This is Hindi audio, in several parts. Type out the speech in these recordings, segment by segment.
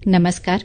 नमस्कार।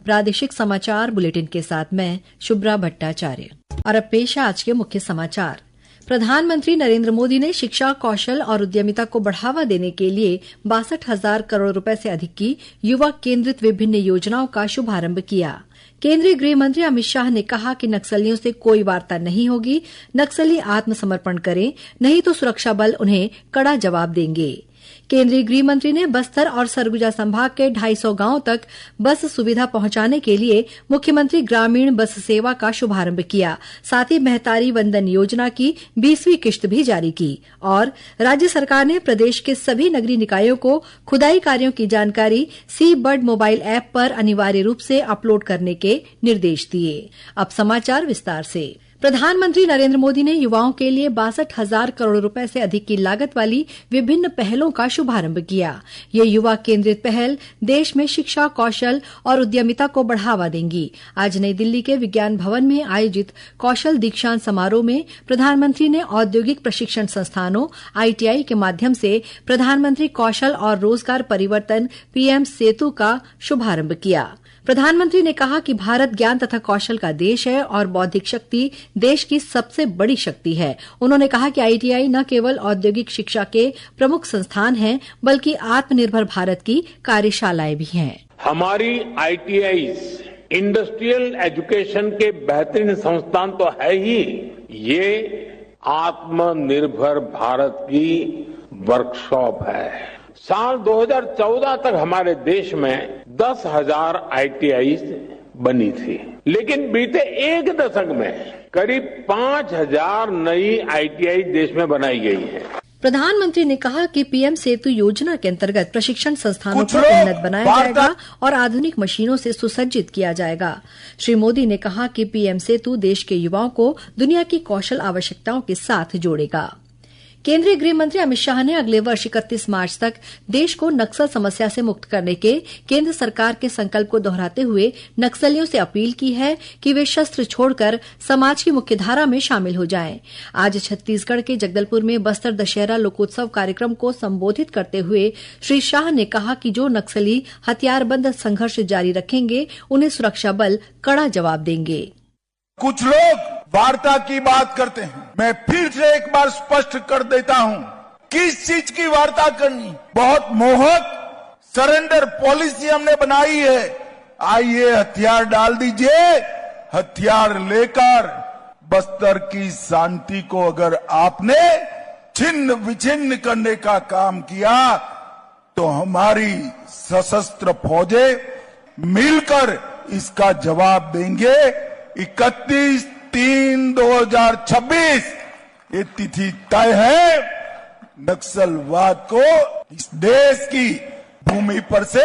प्रादेशिक समाचार बुलेटिन के साथ मैं शुभ्रा भट्टाचार्य। और अब पेश है आज के मुख्य समाचार। प्रधानमंत्री नरेंद्र मोदी ने शिक्षा, कौशल और उद्यमिता को बढ़ावा देने के लिए 62,000 करोड़ रुपए से अधिक की युवा केंद्रित विभिन्न योजनाओं का शुभारंभ किया। केंद्रीय गृह मंत्री अमित शाह ने कहा कि नक्सलियों से कोई वार्ता नहीं होगी, नक्सली आत्मसमर्पण करें, नहीं तो सुरक्षा बल उन्हें कड़ा जवाब देंगे। केंद्रीय गृह मंत्री ने बस्तर और सरगुजा संभाग के 250 गांवों तक बस सुविधा पहुंचाने के लिए मुख्यमंत्री ग्रामीण बस सेवा का शुभारंभ किया। साथ ही महतारी वंदन योजना की 20वीं किश्त भी जारी की। और राज्य सरकार ने प्रदेश के सभी नगरीय निकायों को खुदाई कार्यों की जानकारी सी बर्ड मोबाइल ऐप पर अनिवार्य रूप से अपलोड करने के निर्देश दिए। अब समाचार विस्तार से। प्रधानमंत्री नरेंद्र मोदी ने युवाओं के लिए 62,000 करोड़ रुपए से अधिक की लागत वाली विभिन्न पहलों का शुभारंभ किया। ये युवा केंद्रित पहल देश में शिक्षा, कौशल और उद्यमिता को बढ़ावा देंगी। आज नई दिल्ली के विज्ञान भवन में आयोजित कौशल दीक्षांत समारोह में प्रधानमंत्री ने औद्योगिक प्रशिक्षण संस्थानों ITI के माध्यम से प्रधानमंत्री कौशल और रोजगार परिवर्तन PM सेतु का शुभारंभ किया। प्रधानमंत्री ने कहा कि भारत ज्ञान तथा कौशल का देश है और बौद्धिक शक्ति देश की सबसे बड़ी शक्ति है। उन्होंने कहा कि ITI न केवल औद्योगिक शिक्षा के प्रमुख संस्थान हैं, बल्कि आत्मनिर्भर भारत की कार्यशालाएं भी हैं। हमारी ITI इंडस्ट्रियल एजुकेशन के बेहतरीन संस्थान तो है ही, ये आत्मनिर्भर भारत की वर्कशॉप है। साल 2014 तक हमारे देश में 10,000 ITI बनी थी, लेकिन बीते एक दशक में करीब 5,000 नई ITI देश में बनाई गई है। प्रधानमंत्री ने कहा कि PM सेतु योजना के अंतर्गत प्रशिक्षण संस्थानों को उन्नत बनाया जाएगा और आधुनिक मशीनों से सुसज्जित किया जाएगा। श्री मोदी ने कहा कि PM सेतु देश के युवाओं को दुनिया की कौशल आवश्यकताओं के साथ जोड़ेगा। केंद्रीय गृह मंत्री अमित शाह ने अगले वर्ष 31 मार्च तक देश को नक्सल समस्या से मुक्त करने के केंद्र सरकार के संकल्प को दोहराते हुए नक्सलियों से अपील की है कि वे शस्त्र छोड़कर समाज की मुख्यधारा में शामिल हो जाएं। आज छत्तीसगढ़ के जगदलपुर में बस्तर दशहरा लोकोत्सव कार्यक्रम को संबोधित करते हुए श्री शाह ने कहा कि जो नक्सली हथियारबंद संघर्ष जारी रखेंगे, उन्हें सुरक्षा बल कड़ा जवाब देंगे। कुछ लोग वार्ता की बात करते हैं। मैं फिर से एक बार स्पष्ट कर देता हूं, किस चीज की वार्ता करनी। बहुत मोहक सरेंडर पॉलिसी हमने बनाई है। आइए हथियार डाल दीजिए, हथियार लेकर बस्तर की शांति को अगर आपने छिन्न विछिन्न करने का काम किया तो हमारी सशस्त्र फौजें मिलकर इसका जवाब देंगे। 31/3/2026 ये तिथि तय है नक्सलवाद को इस देश की भूमि पर से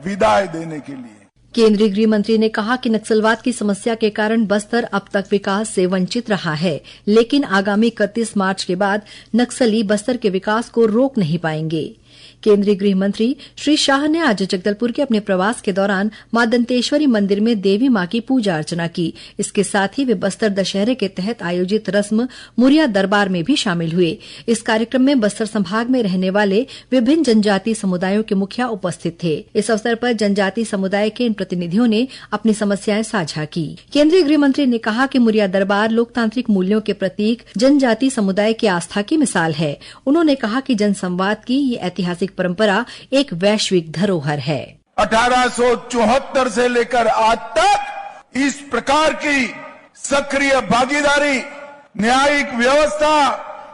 विदाई देने के लिए। केंद्रीय गृह मंत्री ने कहा कि नक्सलवाद की समस्या के कारण बस्तर अब तक विकास से वंचित रहा है, लेकिन आगामी 31 मार्च के बाद नक्सली बस्तर के विकास को रोक नहीं पाएंगे। केंद्रीय गृह मंत्री श्री शाह ने आज जगदलपुर के अपने प्रवास के दौरान मां दंतेश्वरी मंदिर में देवी मां की पूजा अर्चना की। इसके साथ ही वे बस्तर दशहरे के तहत आयोजित रस्म मुरिया दरबार में भी शामिल हुए। इस कार्यक्रम में बस्तर संभाग में रहने वाले विभिन्न जनजातीय समुदायों के मुखिया उपस्थित थे। इस अवसर पर जनजातीय समुदाय के इन प्रतिनिधियों ने अपनी समस्याएं साझा की। केंद्रीय गृह मंत्री ने कहा कि मुरिया दरबार लोकतांत्रिक मूल्यों के प्रतीक जनजातीय समुदाय की आस्था की मिसाल है। उन्होंने कहा कि जनसंवाद की ये ऐतिहासिक परंपरा एक वैश्विक धरोहर है। 1874 से लेकर आज तक इस प्रकार की सक्रिय भागीदारी, न्यायिक व्यवस्था,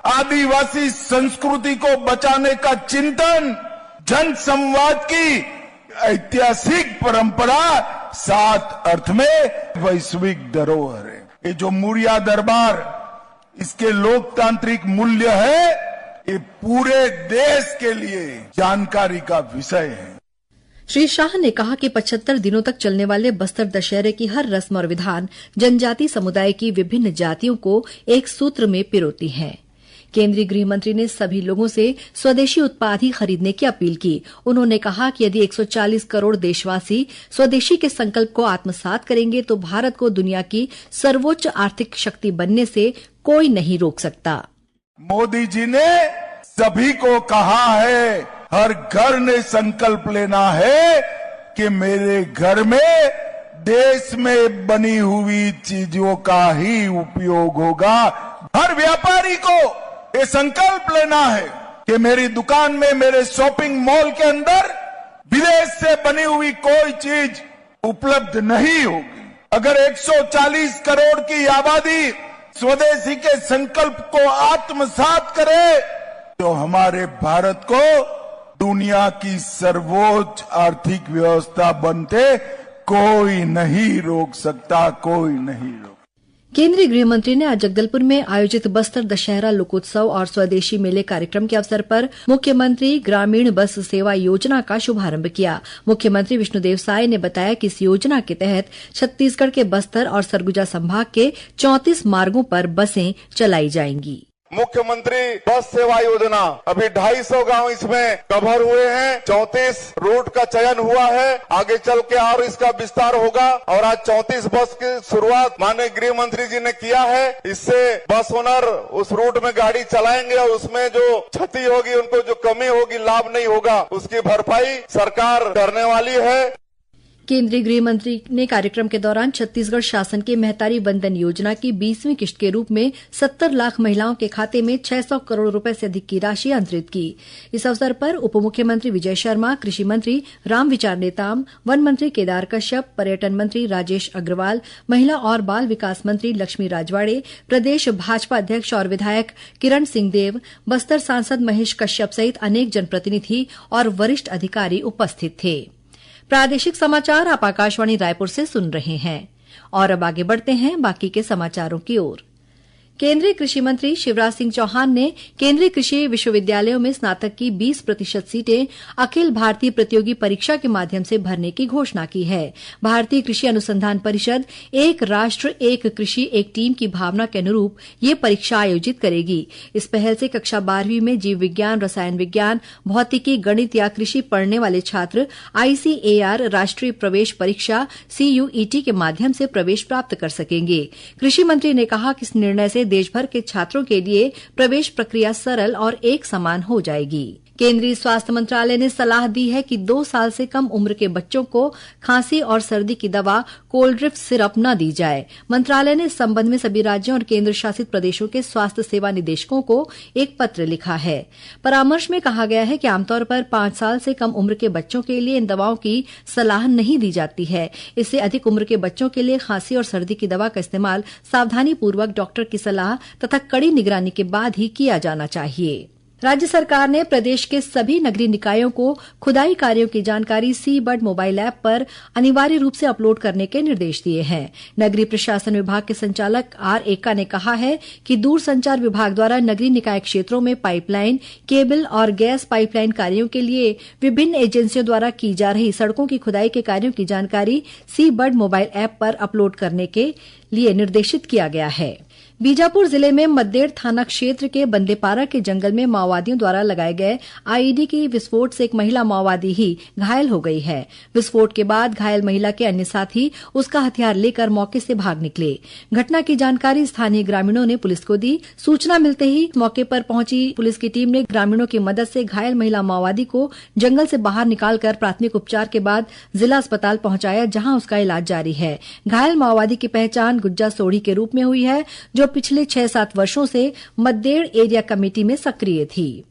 आदिवासी संस्कृति को बचाने का चिंतन, जन संवाद की ऐतिहासिक परंपरा 7 अर्थ में वैश्विक धरोहर है। ये जो मुरिया दरबार, इसके लोकतांत्रिक मूल्य है, ये पूरे देश के लिए जानकारी का विषय है। श्री शाह ने कहा कि 75 दिनों तक चलने वाले बस्तर दशहरे की हर रस्म और विधान जनजातीय समुदाय की विभिन्न जातियों को एक सूत्र में पिरोती हैं। केंद्रीय गृह मंत्री ने सभी लोगों से स्वदेशी उत्पाद ही खरीदने की अपील की। उन्होंने कहा कि यदि 140 करोड़ देशवासी स्वदेशी के संकल्प को आत्मसात करेंगे तो भारत को दुनिया की सर्वोच्च आर्थिक शक्ति बनने से कोई नहीं रोक सकता। मोदी जी ने सभी को कहा है, हर घर ने संकल्प लेना है कि मेरे घर में देश में बनी हुई चीजों का ही उपयोग होगा। हर व्यापारी को ये संकल्प लेना है कि मेरी दुकान में, मेरे शॉपिंग मॉल के अंदर विदेश से बनी हुई कोई चीज उपलब्ध नहीं होगी। अगर 140 करोड़ की आबादी स्वदेशी के संकल्प को आत्मसात करे तो हमारे भारत को दुनिया की सर्वोच्च आर्थिक व्यवस्था बनते कोई नहीं रोक सकता, कोई नहीं रोक। केंद्रीय गृह मंत्री ने आज जगदलपुर में आयोजित बस्तर दशहरा लोकोत्सव और स्वदेशी मेले कार्यक्रम के अवसर पर मुख्यमंत्री ग्रामीण बस सेवा योजना का शुभारंभ किया। मुख्यमंत्री विष्णुदेव साय ने बताया कि इस योजना के तहत छत्तीसगढ़ के बस्तर और सरगुजा संभाग के 34 मार्गों पर बसें चलाई जाएंगी। मुख्यमंत्री बस सेवा योजना अभी 250 गांव इसमें कवर हुए हैं। 34 रूट का चयन हुआ है। आगे चल के और इसका विस्तार होगा और आज 34 बस की शुरुआत माननीय गृह मंत्री जी ने किया है। इससे बस ओनर उस रूट में गाड़ी चलाएंगे और उसमें जो क्षति होगी, उनको जो कमी होगी, लाभ नहीं होगा, उसकी भरपाई सरकार करने वाली है। केंद्रीय गृह मंत्री ने कार्यक्रम के दौरान छत्तीसगढ़ शासन के महतारी बंधन योजना की 20वीं किश्त के रूप में 70 लाख महिलाओं के खाते में 600 करोड़ रुपए से अधिक की राशि अंतरित की। इस अवसर पर उप मुख्यमंत्री विजय शर्मा, कृषि मंत्री रामविचार नेताम, वन मंत्री केदार कश्यप, पर्यटन मंत्री राजेश अग्रवाल, महिला और बाल विकास मंत्री लक्ष्मी राजवाड़े, प्रदेश भाजपा अध्यक्ष और विधायक किरण सिंहदेव, बस्तर सांसद महेश कश्यप सहित अनेक जनप्रतिनिधि और वरिष्ठ अधिकारी उपस्थित थे। प्रादेशिक समाचार आप आकाशवाणी रायपुर से सुन रहे हैं और अब आगे बढ़ते हैं बाकी के समाचारों की ओर। केंद्रीय कृषि मंत्री शिवराज सिंह चौहान ने केंद्रीय कृषि विश्वविद्यालयों में स्नातक की 20% सीटें अखिल भारतीय प्रतियोगी परीक्षा के माध्यम से भरने की घोषणा की है। भारतीय कृषि अनुसंधान परिषद एक राष्ट्र एक कृषि एक टीम की भावना के अनुरूप ये परीक्षा आयोजित करेगी। इस पहल से कक्षा 12वीं में जीव विज्ञान, रसायन विज्ञान, भौतिकी, गणित या कृषि पढ़ने वाले छात्र ICAR राष्ट्रीय प्रवेश परीक्षा CUET के माध्यम से प्रवेश प्राप्त कर सकेंगे। कृषि मंत्री ने कहा कि इस निर्णय से देश भर के छात्रों के लिए प्रवेश प्रक्रिया सरल और एक समान हो जाएगी। केंद्रीय स्वास्थ्य मंत्रालय ने सलाह दी है कि 2 साल से कम उम्र के बच्चों को खांसी और सर्दी की दवा कोल्ड्रिफ्ट सिरप न दी जाए। मंत्रालय ने इस संबंध में सभी राज्यों और केंद्र शासित प्रदेशों के स्वास्थ्य सेवा निदेशकों को एक पत्र लिखा है। परामर्श में कहा गया है कि आमतौर पर 5 साल से कम उम्र के बच्चों के लिए इन दवाओं की सलाह नहीं दी जाती है। इससे अधिक उम्र के बच्चों के लिए खांसी और सर्दी की दवा का इस्तेमाल सावधानीपूर्वक डॉक्टर की सलाह तथा कड़ी निगरानी के बाद ही किया जाना चाहिए। राज्य सरकार ने प्रदेश के सभी नगरीय निकायों को खुदाई कार्यों की जानकारी सी-बर्ड मोबाइल ऐप पर अनिवार्य रूप से अपलोड करने के निर्देश दिए हैं। नगरीय प्रशासन विभाग के संचालक R. एका ने कहा है कि दूरसंचार विभाग द्वारा नगरीय निकाय क्षेत्रों में पाइपलाइन, केबल और गैस पाइपलाइन कार्यों के लिए विभिन्न एजेंसियों द्वारा की जा रही सड़कों की खुदाई के कार्यों की जानकारी सी-बर्ड मोबाइल ऐप पर अपलोड करने के लिए निर्देशित किया गया है। बीजापुर जिले में मद्देड़ थाना क्षेत्र के बंदेपारा के जंगल में माओवादियों द्वारा लगाए गए IED की विस्फोट से एक महिला माओवादी ही घायल हो गई है। विस्फोट के बाद घायल महिला के अन्य साथी उसका हथियार लेकर मौके से भाग निकले। घटना की जानकारी स्थानीय ग्रामीणों ने पुलिस को दी। सूचना मिलते ही मौके पर पहुंची पुलिस की टीम ने ग्रामीणों की मदद से घायल महिला माओवादी को जंगल से बाहर निकालकर प्राथमिक उपचार के बाद जिला अस्पताल पहुंचाया, जहां उसका इलाज जारी है। घायल माओवादी की पहचान गुज्जा सोढ़ी के रूप में हुई है, जो पिछले 6-7 वर्षों से मद्देड़ एरिया कमेटी में सक्रिय थी।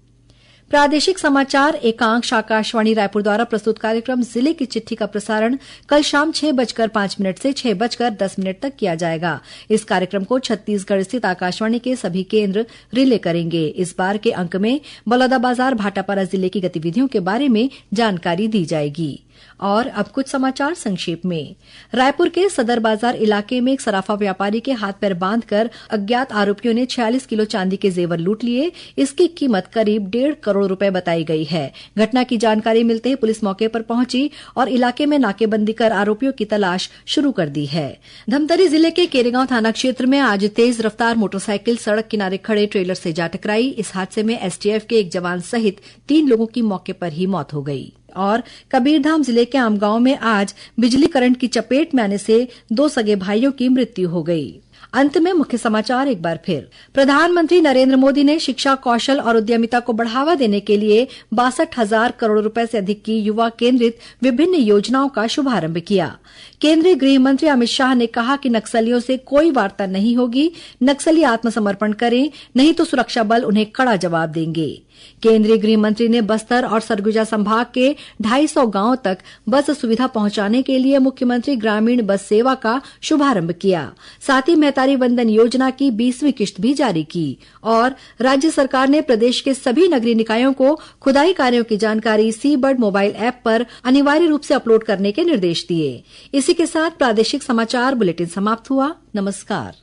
प्रादेशिक समाचार एकांश आकाशवाणी रायपुर द्वारा प्रस्तुत कार्यक्रम जिले की चिट्ठी का प्रसारण कल शाम 6:05 से 6:10 तक किया जाएगा। इस कार्यक्रम को छत्तीसगढ़ स्थित आकाशवाणी के सभी केंद्र रिले करेंगे। इस बार के अंक में बलौदाबाजार भाटापारा जिले की गतिविधियों के बारे में जानकारी दी जाएगी। और अब कुछ समाचार संक्षेप में। रायपुर के सदर बाजार इलाके में एक सराफा व्यापारी के हाथ पैर बांधकर अज्ञात आरोपियों ने 46 किलो चांदी के जेवर लूट लिए। इसकी कीमत करीब 1.5 करोड़ रुपए बताई गई है। घटना की जानकारी मिलते ही पुलिस मौके पर पहुंची और इलाके में नाकेबंदी कर आरोपियों की तलाश शुरू कर दी है। धमतरी जिले के केरेगांव थाना क्षेत्र में आज तेज रफ्तार मोटरसाइकिल सड़क किनारे खड़े ट्रेलर से जा टकराई। इस हादसे में STF के एक जवान सहित 3 लोगों की मौके पर ही मौत हो गई। और कबीरधाम जिले के आमगांव में आज बिजली करंट की चपेट में आने से 2 सगे भाइयों की मृत्यु हो गई। अंत में मुख्य समाचार एक बार फिर। प्रधानमंत्री नरेंद्र मोदी ने शिक्षा, कौशल और उद्यमिता को बढ़ावा देने के लिए 62,000 करोड़ रुपए से अधिक की युवा केंद्रित विभिन्न योजनाओं का शुभारंभ किया। केंद्रीय गृह मंत्री अमित शाह ने कहा कि नक्सलियों से कोई वार्ता नहीं होगी, नक्सली आत्मसमर्पण करें, नहीं तो सुरक्षा बल उन्हें कड़ा जवाब देंगे। केंद्रीय गृह मंत्री ने बस्तर और सरगुजा संभाग के 250 गांवों तक बस सुविधा पहुंचाने के लिए मुख्यमंत्री ग्रामीण बस सेवा का शुभारंभ किया। साथ ही महतारी वंदन योजना की 20वीं किश्त भी जारी की और राज्य सरकार ने प्रदेश के सभी नगरीय निकायों को खुदाई कार्यों की जानकारी सी बर्ड मोबाइल ऐप पर अनिवार्य रूप से अपलोड करने के निर्देश दिए। इसी के साथ प्रादेशिक समाचार बुलेटिन समाप्त हुआ। नमस्कार।